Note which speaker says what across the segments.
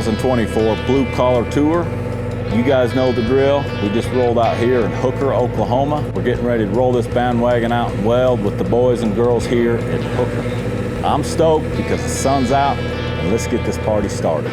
Speaker 1: 2024 Blue Collar Tour. You guys know the drill. We just rolled out here in Hooker, Oklahoma. We're getting ready to roll this bandwagon out and weld with the boys and girls here in Hooker. I'm stoked because the sun's out, and let's get this party started.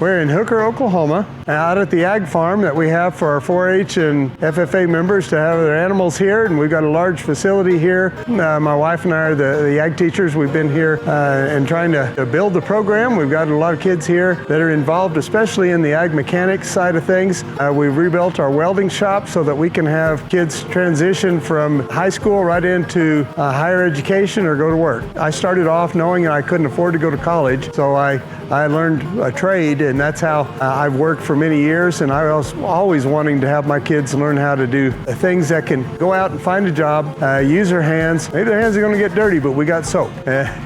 Speaker 2: We're in Hooker, Oklahoma, out at the ag farm that we have for our 4-H and FFA members to have their animals here, and we've got a large facility here. My wife and I are the ag teachers. We've been here and trying to build the program. We've got a lot of kids here that are involved, especially in the ag mechanics side of things. We've rebuilt our welding shop so that we can have kids transition from high school right into higher education or go to work. I started off knowing I couldn't afford to go to college, so I learned a trade, and that's how I've worked for many years, and I was always wanting to have my kids learn how to do things that can go out and find a job, use their hands. Maybe their hands are going to get dirty, but we got soap.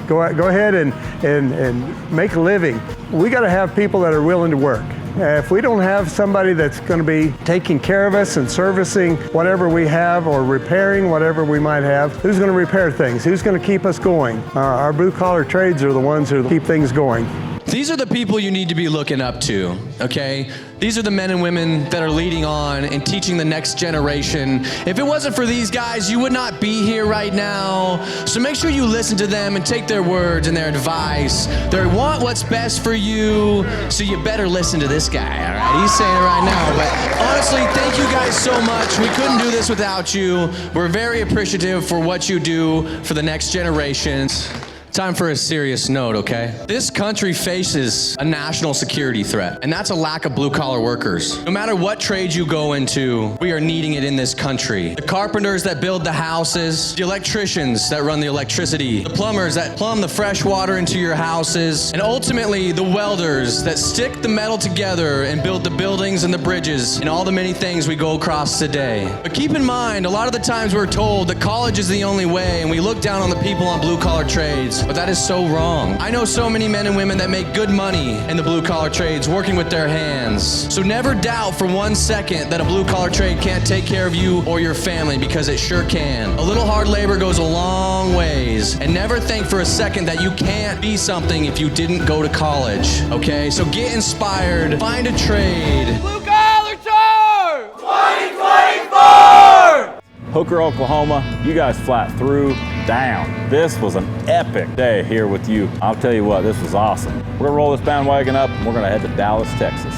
Speaker 2: Go ahead and make a living. We got to have people that are willing to work. If we don't have somebody that's going to be taking care of us and servicing whatever we have or repairing whatever we might have, who's going to repair things? Who's going to keep us going? Our blue-collar trades are the ones who keep things going.
Speaker 3: These are the people you need to be looking up to, okay? These are the men and women that are leading on and teaching the next generation. If it wasn't for these guys, you would not be here right now. So make sure you listen to them and take their words and their advice. They want what's best for you, so you better listen to this guy, all right? He's saying it right now. But honestly, thank you guys so much. We couldn't do this without you. We're very appreciative for what you do for the next generations. Time for a serious note, okay? This country faces a national security threat, and that's a lack of blue-collar workers. No matter what trade you go into, we are needing it in this country. The carpenters that build the houses, the electricians that run the electricity, the plumbers that plumb the fresh water into your houses, and ultimately the welders that stick the metal together and build the buildings and the bridges and all the many things we go across today. But keep in mind, a lot of the times we're told that college is the only way, and we look down on the people on blue-collar trades. But that is so wrong. I know so many men and women that make good money in the blue-collar trades working with their hands. So never doubt for 1 second that a blue-collar trade can't take care of you or your family, because it sure can. A little hard labor goes a long ways. And never think for a second that you can't be something if you didn't go to college, okay? So get inspired, find a trade.
Speaker 4: Blue-collar tour
Speaker 1: 2024! Hooker, Oklahoma, you guys flat through, down. This was an epic day here with you. I'll tell you what, this was awesome. We're gonna roll this bandwagon up and we're gonna head to Dallas, Texas.